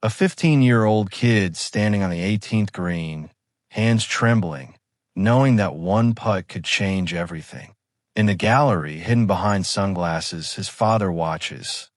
A 15-year-old kid standing on the 18th green, hands trembling, knowing that one putt could change everything. In the gallery, hidden behind sunglasses, his father watches.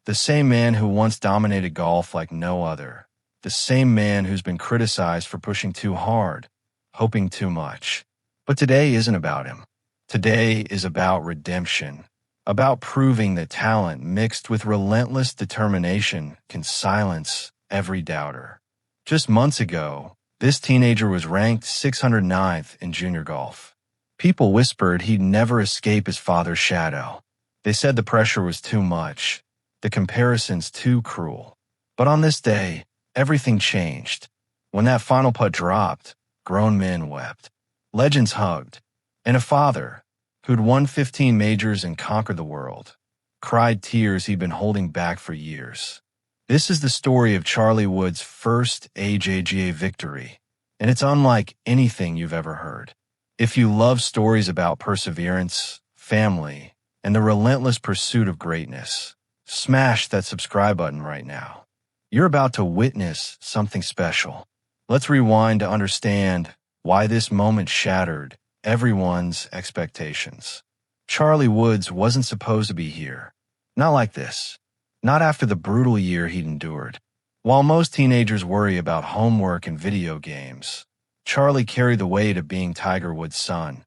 The same man who once dominated golf like no other. The same man who's been criticized for pushing too hard, hoping too much. But today isn't about him. Today is about redemption. About proving that talent mixed with relentless determination can silence every doubter. Just months ago, this teenager was ranked 609th in junior golf. People whispered he'd never escape his father's shadow. They said the pressure was too much, the comparisons too cruel. But on this day, everything changed. When that final putt dropped, grown men wept. Legends hugged. And a father, who'd won 15 majors and conquered the world, cried tears he'd been holding back for years. This is the story of Charlie Wood's first AJGA victory, and it's unlike anything you've ever heard. If you love stories about perseverance, family, and the relentless pursuit of greatness, smash that subscribe button right now. You're about to witness something special. Let's rewind to understand why this moment shattered everyone's expectations. Charlie Woods wasn't supposed to be here. Not like this. Not after the brutal year he'd endured. While most teenagers worry about homework and video games, Charlie carried the weight of being Tiger Woods' son,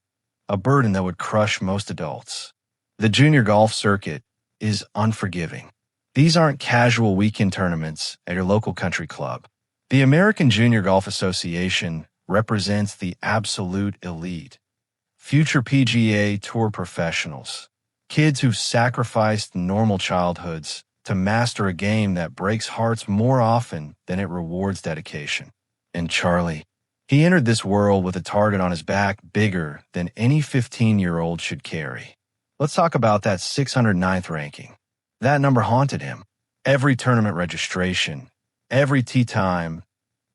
a burden that would crush most adults. The junior golf circuit is unforgiving. These aren't casual weekend tournaments at your local country club. The American Junior Golf Association represents the absolute elite. Future PGA Tour professionals. Kids who've sacrificed normal childhoods to master a game that breaks hearts more often than it rewards dedication. And Charlie, he entered this world with a target on his back bigger than any 15-year-old should carry. Let's talk about that 609th ranking. That number haunted him. Every tournament registration, every tee time,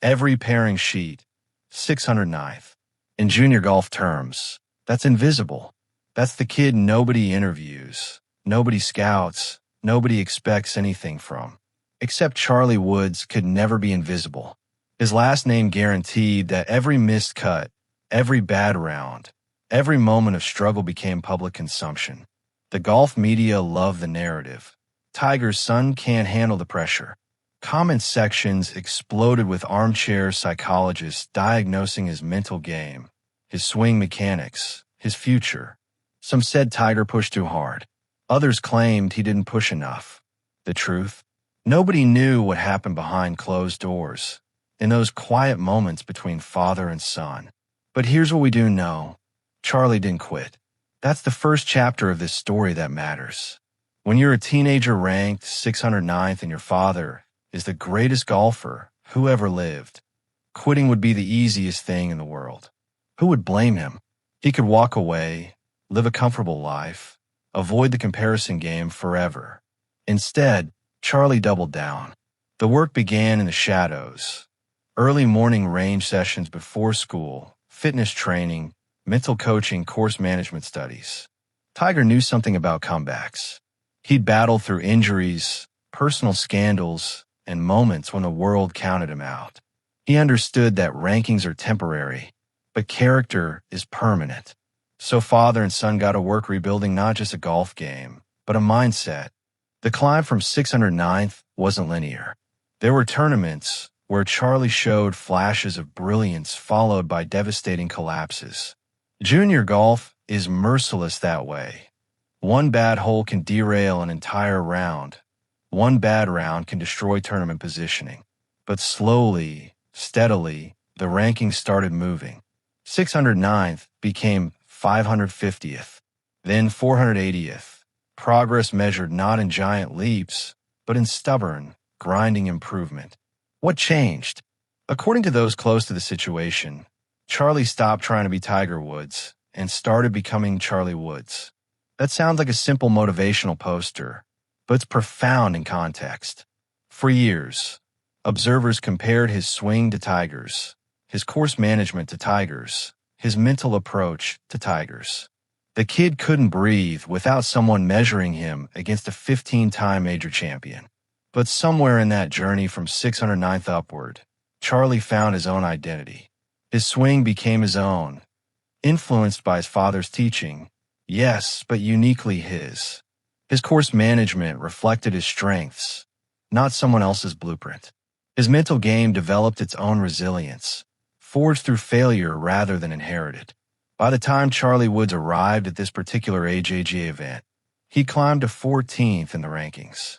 every pairing sheet, 609th. In junior golf terms, that's invisible. That's the kid nobody interviews, nobody scouts, nobody expects anything from. Except Charlie Woods could never be invisible. His last name guaranteed that every missed cut, every bad round, every moment of struggle became public consumption. The golf media loved the narrative. Tiger's son can't handle the pressure. Comment sections exploded with armchair psychologists diagnosing his mental game, his swing mechanics, his future. Some said Tiger pushed too hard. Others claimed he didn't push enough. The truth? Nobody knew what happened behind closed doors, in those quiet moments between father and son. But here's what we do know. Charlie didn't quit. That's the first chapter of this story that matters. When you're a teenager ranked 609th and your father is the greatest golfer who ever lived, quitting would be the easiest thing in the world. Who would blame him? He could walk away, live a comfortable life, avoid the comparison game forever. Instead, Charlie doubled down. The work began in the shadows. Early morning range sessions before school, fitness training, mental coaching, course management studies. Tiger knew something about comebacks. He'd battled through injuries, personal scandals, and moments when the world counted him out. He understood that rankings are temporary, but character is permanent. So father and son got to work rebuilding not just a golf game, but a mindset. The climb from 609th wasn't linear. There were tournaments where Charlie showed flashes of brilliance followed by devastating collapses. Junior golf is merciless that way. One bad hole can derail an entire round. One bad round can destroy tournament positioning. But slowly, steadily, the rankings started moving. 609th became 550th, then 480th. Progress measured not in giant leaps, but in stubborn, grinding improvement. What changed? According to those close to the situation, Charlie stopped trying to be Tiger Woods and started becoming Charlie Woods. That sounds like a simple motivational poster, but it's profound in context. For years, observers compared his swing to Tiger's, his course management to Tiger's, his mental approach to Tiger's. The kid couldn't breathe without someone measuring him against a 15-time major champion. But somewhere in that journey from 609th upward, Charlie found his own identity. His swing became his own, influenced by his father's teaching, yes, but uniquely his. His course management reflected his strengths, not someone else's blueprint. His mental game developed its own resilience, forged through failure rather than inherited. By the time Charlie Woods arrived at this particular AJGA event, he climbed to 14th in the rankings.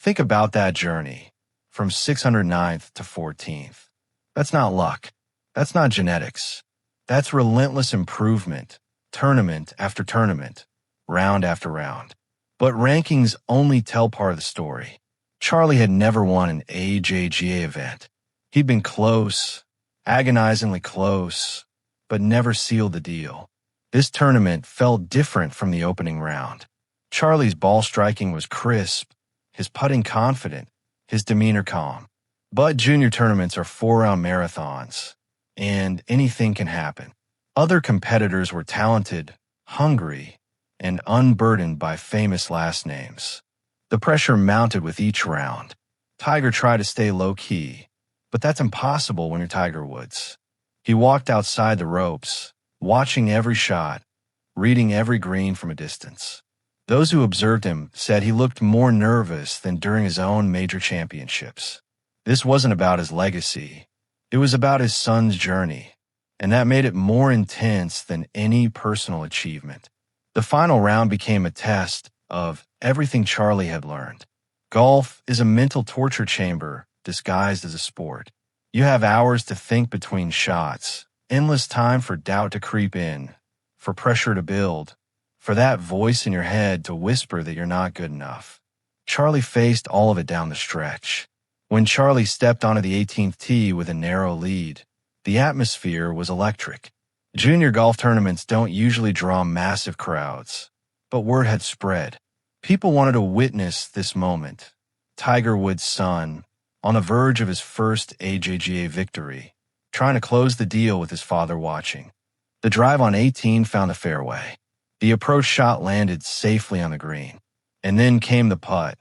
Think about that journey, from 609th to 14th. That's not luck. That's not genetics. That's relentless improvement, tournament after tournament, round after round. But rankings only tell part of the story. Charlie had never won an AJGA event. He'd been close, agonizingly close, but never sealed the deal. This tournament felt different from the opening round. Charlie's ball striking was crisp, his putting confident, his demeanor calm. But junior tournaments are 4-round marathons, and anything can happen. Other competitors were talented, hungry, and unburdened by famous last names. The pressure mounted with each round. Tiger tried to stay low-key, but that's impossible when you're Tiger Woods. He walked outside the ropes, watching every shot, reading every green from a distance. Those who observed him said he looked more nervous than during his own major championships. This wasn't about his legacy. It was about his son's journey, and that made it more intense than any personal achievement. The final round became a test of everything Charlie had learned. Golf is a mental torture chamber disguised as a sport. You have hours to think between shots, endless time for doubt to creep in, for pressure to build, for that voice in your head to whisper that you're not good enough. Charlie faced all of it down the stretch. When Charlie stepped onto the 18th tee with a narrow lead, the atmosphere was electric. Junior golf tournaments don't usually draw massive crowds, but word had spread. People wanted to witness this moment. Tiger Woods' son, on the verge of his first AJGA victory, trying to close the deal with his father watching. The drive on 18 found the fairway. The approach shot landed safely on the green. And then came the putt.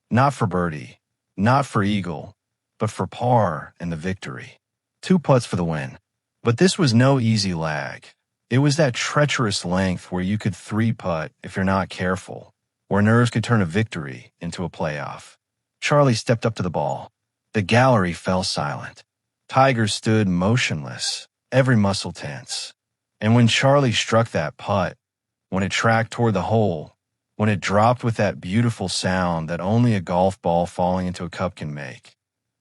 Not for birdie, not for eagle, but for par and the victory. 2 putts for the win. But this was no easy lag. It was that treacherous length where you could 3-putt if you're not careful, where nerves could turn a victory into a playoff. Charlie stepped up to the ball. The gallery fell silent. Tiger stood motionless, every muscle tense. And when Charlie struck that putt, when it tracked toward the hole, when it dropped with that beautiful sound that only a golf ball falling into a cup can make,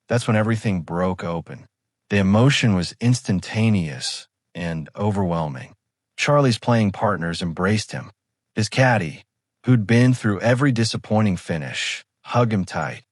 that's when everything broke open. The emotion was instantaneous and overwhelming. Charlie's playing partners embraced him. His caddy, who'd been through every disappointing finish, hugged him tight.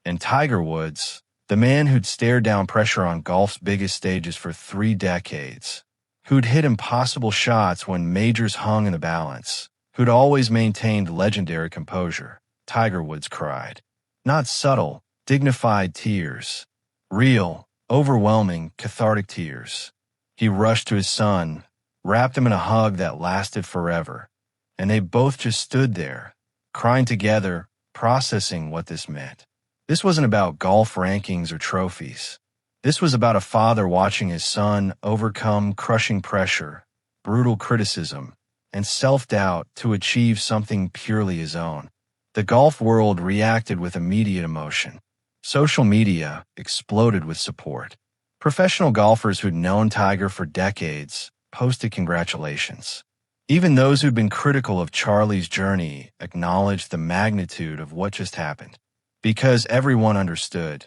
And Tiger Woods, the man who'd stared down pressure on golf's biggest stages for 3 decades, who'd hit impossible shots when majors hung in the balance, who'd always maintained legendary composure, Tiger Woods cried. Not subtle, dignified tears. Real, overwhelming, cathartic tears. He rushed to his son, wrapped him in a hug that lasted forever, and they both just stood there, crying together, processing what this meant. This wasn't about golf rankings or trophies. This was about a father watching his son overcome crushing pressure, brutal criticism, and self-doubt to achieve something purely his own. The golf world reacted with immediate emotion. Social media exploded with support. Professional golfers who'd known Tiger for decades posted congratulations. Even those who'd been critical of Charlie's journey acknowledged the magnitude of what just happened. Because everyone understood,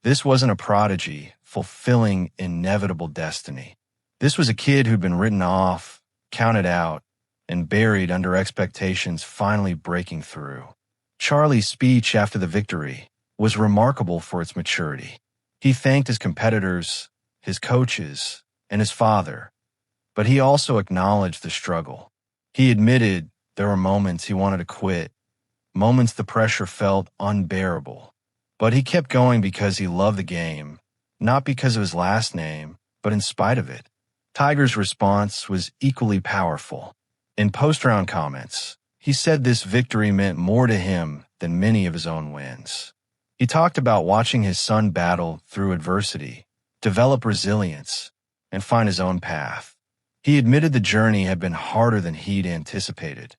this wasn't a prodigy fulfilling inevitable destiny. This was a kid who'd been written off, counted out, and buried under expectations finally breaking through. Charlie's speech after the victory was remarkable for its maturity. He thanked his competitors, his coaches, and his father, but he also acknowledged the struggle. He admitted there were moments he wanted to quit, moments the pressure felt unbearable. But he kept going because he loved the game, not because of his last name, but in spite of it. Tiger's response was equally powerful. In post-round comments, he said this victory meant more to him than many of his own wins. He talked about watching his son battle through adversity, develop resilience, and find his own path. He admitted the journey had been harder than he'd anticipated.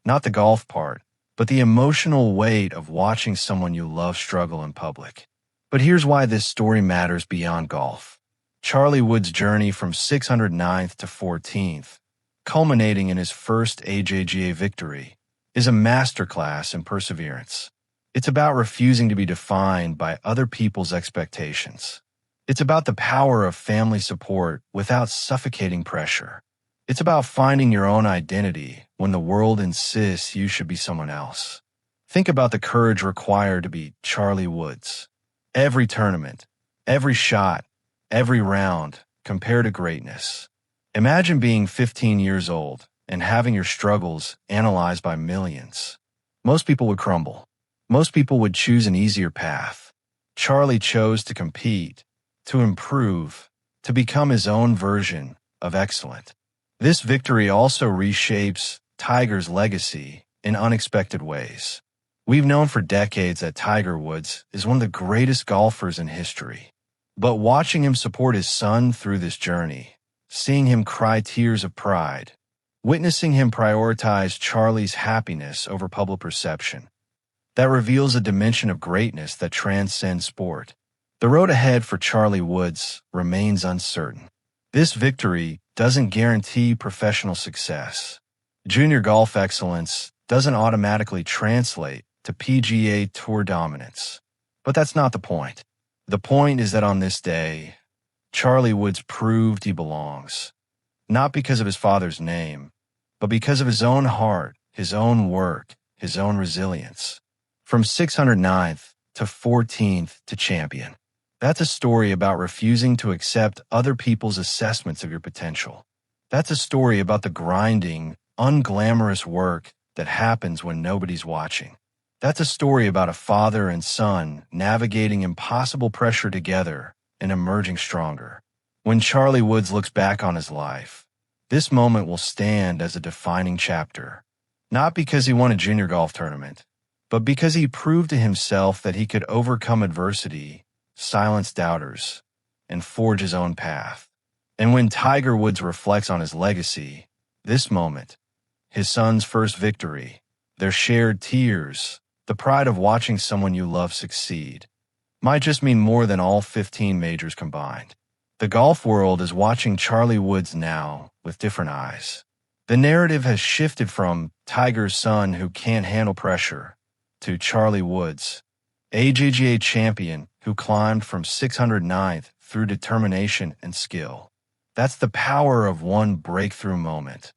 Not the golf part, but the emotional weight of watching someone you love struggle in public. But here's why this story matters beyond golf. Charlie Wood's journey from 609th to 14th, culminating in his first AJGA victory, is a masterclass in perseverance. It's about refusing to be defined by other people's expectations. It's about the power of family support without suffocating pressure. It's about finding your own identity when the world insists you should be someone else. Think about the courage required to be Charlie Woods. Every tournament, every shot, every round compare to greatness. Imagine being 15 years old and having your struggles analyzed by millions. Most people would crumble. Most people would choose an easier path. Charlie chose to compete, to improve, to become his own version of excellent. This victory also reshapes Tiger's legacy in unexpected ways. We've known for decades that Tiger Woods is one of the greatest golfers in history. But watching him support his son through this journey, seeing him cry tears of pride, witnessing him prioritize Charlie's happiness over public perception, that reveals a dimension of greatness that transcends sport. The road ahead for Charlie Woods remains uncertain. This victory doesn't guarantee professional success. Junior golf excellence doesn't automatically translate to PGA Tour dominance. But that's not the point. The point is that on this day, Charlie Woods proved he belongs, not because of his father's name, but because of his own heart, his own work, his own resilience. From 609th to 14th to champion. That's a story about refusing to accept other people's assessments of your potential. That's a story about the grinding, unglamorous work that happens when nobody's watching. That's a story about a father and son navigating impossible pressure together and emerging stronger. When Charlie Woods looks back on his life, this moment will stand as a defining chapter. Not because he won a junior golf tournament, but because he proved to himself that he could overcome adversity, silence doubters, and forge his own path. And when Tiger Woods reflects on his legacy, this moment, his son's first victory, their shared tears, the pride of watching someone you love succeed, might just mean more than all 15 majors combined. The golf world is watching Charlie Woods now with different eyes. The narrative has shifted from Tiger's son who can't handle pressure to Charlie Woods, AJGA champion who climbed from 609th through determination and skill. That's the power of one breakthrough moment.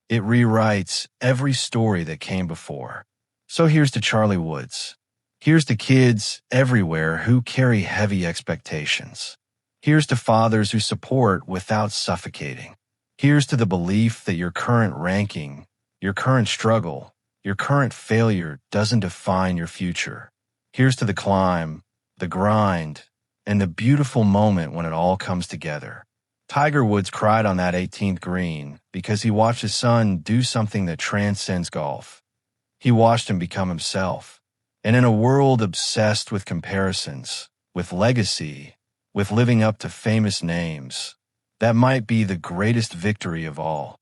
It rewrites every story that came before. So here's to Charlie Woods. Here's to kids everywhere who carry heavy expectations. Here's to fathers who support without suffocating. Here's to the belief that your current ranking, your current struggle, your current failure doesn't define your future. Here's to the climb, the grind, and the beautiful moment when it all comes together. Tiger Woods cried on that 18th green because he watched his son do something that transcends golf. He watched him become himself. And in a world obsessed with comparisons, with legacy, with living up to famous names, that might be the greatest victory of all.